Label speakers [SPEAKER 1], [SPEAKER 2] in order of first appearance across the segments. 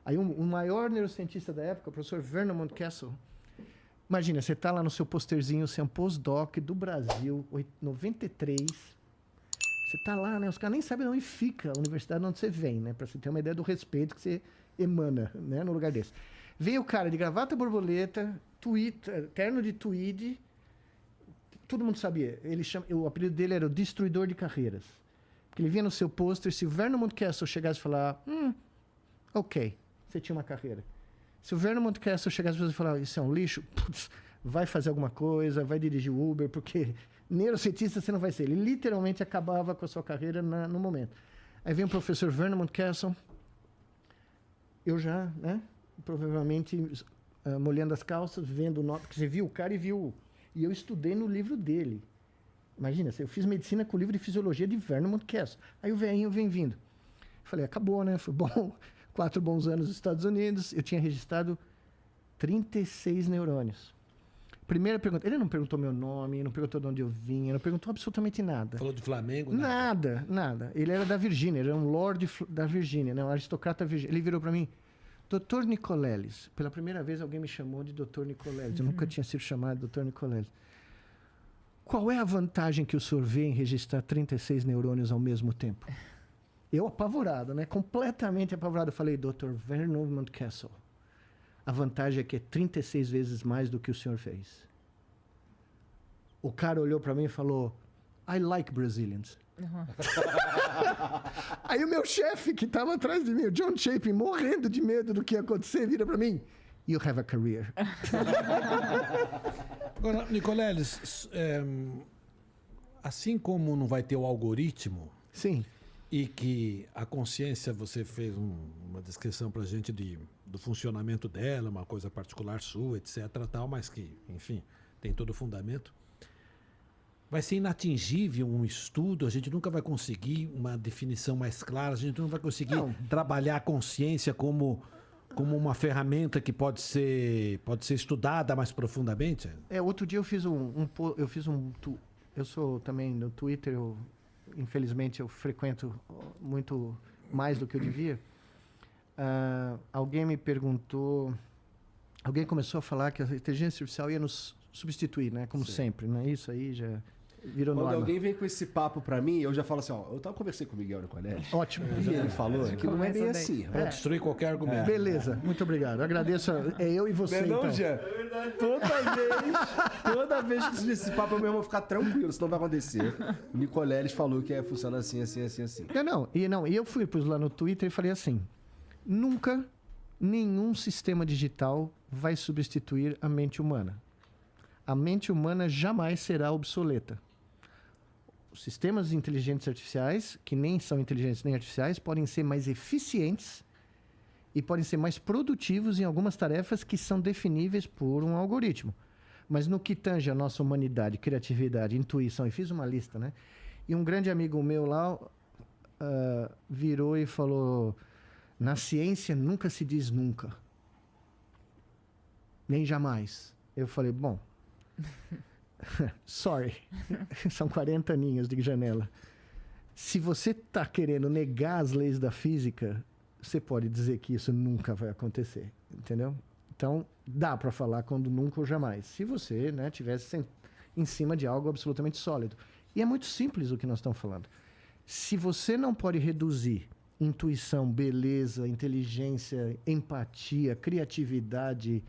[SPEAKER 1] Aí o maior neurocientista da época, o professor Vernon Mountcastle, imagina, você está lá no seu posterzinho, você é um postdoc do Brasil, 93, você está lá, né? Os caras nem sabem onde fica a universidade onde você vem, né? Para você ter uma ideia do respeito que você emana, né? No lugar desse. Veio o cara de gravata borboleta, terno de tweed, todo mundo sabia. O apelido dele era o Destruidor de Carreiras. Porque ele vinha no seu pôster, se o Vernon Mountcastle chegasse e falar, ok, você tinha uma carreira. Se o Vernon Mountcastle chegasse e falar, isso é um lixo, putz, vai fazer alguma coisa, vai dirigir o Uber, porque neurocientista você não vai ser. Ele literalmente acabava com a sua carreira no momento. Aí vem o professor Vernon Mountcastle, eu já, né, provavelmente molhando as calças, vendo o nome, porque você viu o cara e eu estudei no livro dele. Imagina, eu fiz medicina com o livro de fisiologia de Vernon Mountcastle. Aí o velhinho vem vindo. Falei, acabou, né? Foi bom. 4 bons anos nos Estados Unidos. Eu tinha registrado 36 neurônios. Primeira pergunta. Ele não perguntou meu nome, não perguntou de onde eu vinha, não perguntou absolutamente nada.
[SPEAKER 2] Falou do Flamengo?
[SPEAKER 1] Nada. Ele era da Virgínia, ele era um lord da Virgínia, né? Um aristocrata virginiano. Ele virou para mim, Dr. Nicoleles. Pela primeira vez alguém me chamou de Dr. Nicoleles. Eu nunca tinha sido chamado de Dr. Nicoleles. Qual é a vantagem que o senhor vê em registrar 36 neurônios ao mesmo tempo? Eu apavorado, né? Completamente apavorado. Eu falei, Dr. Vernon Mountcastle, a vantagem é que é 36 vezes mais do que o senhor fez. O cara olhou para mim e falou, I like Brazilians. Uhum. Aí o meu chefe, que estava atrás de mim, o John Chapin, morrendo de medo do que ia acontecer, vira para mim, you have a career.
[SPEAKER 2] Agora, Nicoleles, assim como não vai ter o algoritmo...
[SPEAKER 1] Sim.
[SPEAKER 2] E que a consciência, você fez uma descrição para a gente do funcionamento dela, uma coisa particular sua, etc. Tal, mas que, enfim, tem todo o fundamento. Vai ser inatingível um estudo, a gente nunca vai conseguir uma definição mais clara, a gente não vai conseguir trabalhar a consciência como uma ferramenta que pode ser estudada mais profundamente.
[SPEAKER 1] Outro dia eu fiz eu sou também no Twitter, infelizmente eu frequento muito mais do que eu devia. Alguém me perguntou, alguém começou a falar que a inteligência artificial ia nos substituir, né? Como sempre, né? Isso aí já virou norma.
[SPEAKER 3] Quando alguém vem com esse papo pra mim, eu já falo assim, eu conversei com o Miguel Nicoleles.
[SPEAKER 1] Ótimo.
[SPEAKER 3] E ele falou que não é bem assim.
[SPEAKER 2] Para destruir qualquer argumento.
[SPEAKER 1] Beleza, muito obrigado. Agradeço. É eu e você,
[SPEAKER 3] não,
[SPEAKER 1] então.
[SPEAKER 3] Jean? Toda vez que surge esse papo, eu mesmo vou ficar tranquilo, senão vai acontecer. O Nicoleles falou que funciona assim.
[SPEAKER 1] E eu fui lá no Twitter e falei assim, nunca nenhum sistema digital vai substituir a mente humana. A mente humana jamais será obsoleta. Os sistemas inteligentes artificiais, que nem são inteligentes nem artificiais, podem ser mais eficientes e podem ser mais produtivos em algumas tarefas que são definíveis por um algoritmo. Mas no que tange a nossa humanidade, criatividade, intuição, e fiz uma lista, né? E um grande amigo meu lá virou e falou, na ciência nunca se diz nunca. Nem jamais. Eu falei, bom... Sorry, são 40 aninhos de janela. Se você está querendo negar as leis da física, você pode dizer que isso nunca vai acontecer, entendeu? Então, dá para falar quando nunca ou jamais. Se você, né, tivesse em cima de algo absolutamente sólido. E é muito simples o que nós estamos falando. Se você não pode reduzir intuição, beleza, inteligência, empatia, criatividade...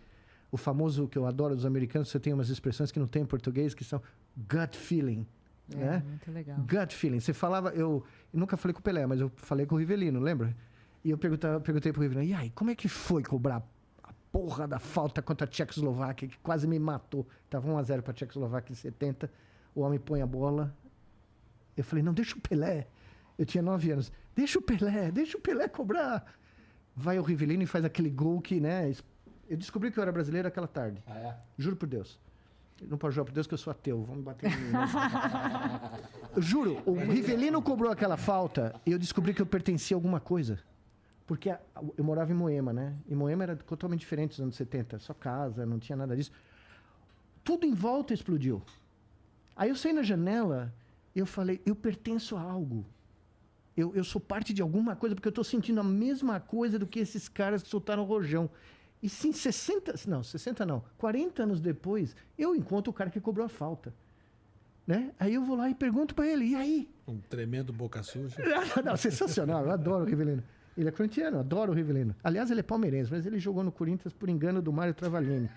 [SPEAKER 1] O famoso, que eu adoro dos americanos, você tem umas expressões que não tem em português, que são gut feeling. Né?
[SPEAKER 4] Muito legal.
[SPEAKER 1] Gut feeling. Você falava, eu nunca falei com o Pelé, mas eu falei com o Rivelino, lembra? E eu perguntei pro Rivelino, e aí, como é que foi cobrar a porra da falta contra a Tchecoslováquia, que quase me matou? Tava 1-0 pra Tchecoslováquia em 70, o homem põe a bola. Eu falei, não, deixa o Pelé. Eu tinha 9 anos. Deixa o Pelé cobrar. Vai o Rivelino e faz aquele gol que, né... Eu descobri que eu era brasileiro aquela tarde.
[SPEAKER 3] Ah, é?
[SPEAKER 1] Juro por Deus. Eu não posso jurar por Deus que eu sou ateu. Vão me bater em mim. Eu juro, o Rivelino cobrou aquela falta e eu descobri que eu pertencia a alguma coisa. Porque eu morava em Moema, né? E Moema era totalmente diferente dos anos 70. Só casa, não tinha nada disso. Tudo em volta explodiu. Aí eu saí na janela Eu falei, eu pertenço a algo. Eu sou parte de alguma coisa, porque eu estou sentindo a mesma coisa do que esses caras que soltaram o rojão. E sim, 40 anos depois, eu encontro o cara que cobrou a falta. Né? Aí eu vou lá e pergunto para ele, e aí?
[SPEAKER 2] Um tremendo boca suja.
[SPEAKER 1] Não, sensacional, eu adoro o Rivelino. Ele é corintiano, eu adoro o Rivelino. Aliás, ele é palmeirense, mas ele jogou no Corinthians por engano do Mário Travaglini,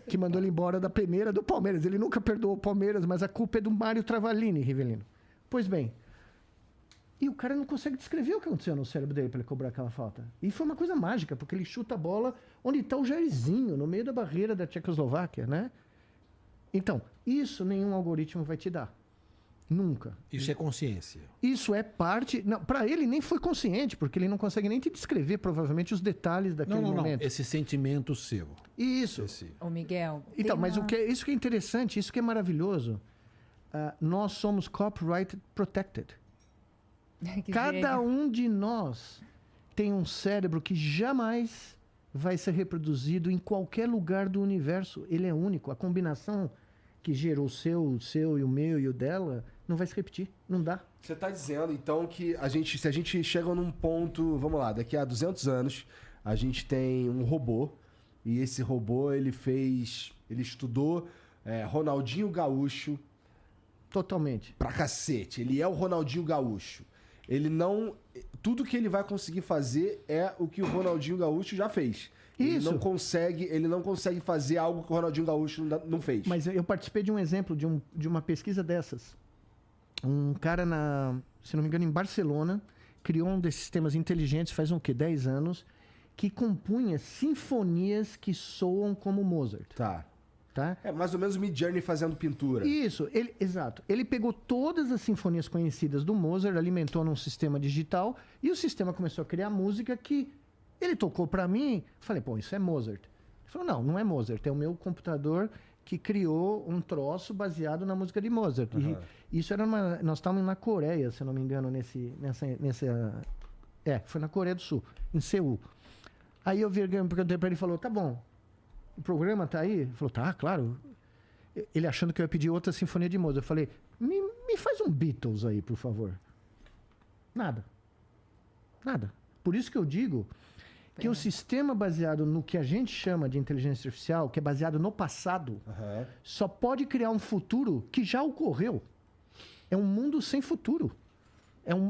[SPEAKER 1] que mandou ele embora da peneira do Palmeiras. Ele nunca perdoou o Palmeiras, mas a culpa é do Mário Travaglini, Rivelino. Pois bem, e o cara não consegue descrever o que aconteceu no cérebro dele para ele cobrar aquela falta. E foi uma coisa mágica, porque ele chuta a bola onde está o Jairzinho, no meio da barreira da Tchecoslováquia, né? Então, isso nenhum algoritmo vai te dar. Nunca.
[SPEAKER 2] Isso é consciência.
[SPEAKER 1] Isso é parte... Para ele nem foi consciente, porque ele não consegue nem te descrever, provavelmente, os detalhes daquele momento.
[SPEAKER 2] Não. Esse sentimento seu.
[SPEAKER 1] Isso.
[SPEAKER 4] Ô, Miguel...
[SPEAKER 1] Então, mas isso que é interessante, isso que é maravilhoso, nós somos copyright protected. Cada um de nós tem um cérebro que jamais vai ser reproduzido em qualquer lugar do universo. Ele é único. A combinação que gerou o seu e o meu e o dela não vai se repetir. Não dá.
[SPEAKER 3] Você está dizendo, então, que se a gente chega num ponto... Vamos lá, daqui a 200 anos, a gente tem um robô. E esse robô, ele estudou Ronaldinho Gaúcho.
[SPEAKER 1] Totalmente.
[SPEAKER 3] Pra cacete. Ele é o Ronaldinho Gaúcho. Ele não... Tudo que ele vai conseguir fazer é o que o Ronaldinho Gaúcho já fez.
[SPEAKER 1] Isso.
[SPEAKER 3] Ele não consegue fazer algo que o Ronaldinho Gaúcho não fez.
[SPEAKER 1] Mas eu participei de um exemplo, de uma pesquisa dessas. Um cara, se não me engano, em Barcelona, criou um desses sistemas inteligentes, faz 10 anos, que compunha sinfonias que soam como Mozart.
[SPEAKER 3] Tá.
[SPEAKER 1] É
[SPEAKER 3] mais ou menos o Midjourney fazendo pintura.
[SPEAKER 1] Isso, exato. Ele pegou todas as sinfonias conhecidas do Mozart, alimentou num sistema digital, e o sistema começou a criar música que ele tocou para mim. Falei, pô, isso é Mozart. Ele falou, não é Mozart, é o meu computador que criou um troço baseado na música de Mozart.
[SPEAKER 3] Uhum.
[SPEAKER 1] E isso era nós estávamos na Coreia, se eu não me engano, foi na Coreia do Sul, em Seul. Aí eu perguntei para ele e falou, tá bom, o programa tá aí? Ele falou, tá, claro. Ele achando que eu ia pedir outra sinfonia de Mozart. Eu falei, me faz um Beatles aí, por favor. Nada. Por isso que eu digo que o sistema baseado no que a gente chama de inteligência artificial, que é baseado no passado, só pode criar um futuro que já ocorreu. É um mundo sem futuro.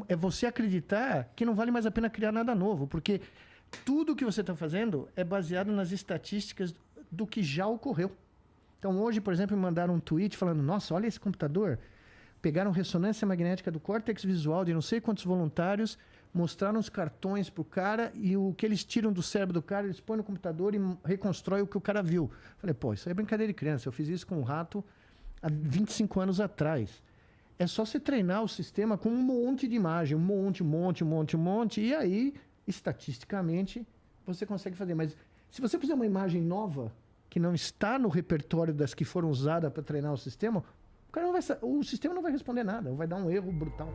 [SPEAKER 1] É você acreditar que não vale mais a pena criar nada novo, porque tudo que você está fazendo é baseado nas estatísticas do que já ocorreu. Então, hoje, por exemplo, me mandaram um tweet falando, nossa, olha esse computador. Pegaram ressonância magnética do córtex visual de não sei quantos voluntários, mostraram os cartões pro cara e o que eles tiram do cérebro do cara, eles põem no computador e reconstrói o que o cara viu. Falei, pô, isso aí é brincadeira de criança. Eu fiz isso com um rato há 25 anos atrás. É só você treinar o sistema com um monte de imagem, um monte, e aí, estatisticamente, você consegue fazer. Mas se você fizer uma imagem nova, que não está no repertório das que foram usadas para treinar o sistema, o sistema não vai responder nada, vai dar um erro brutal.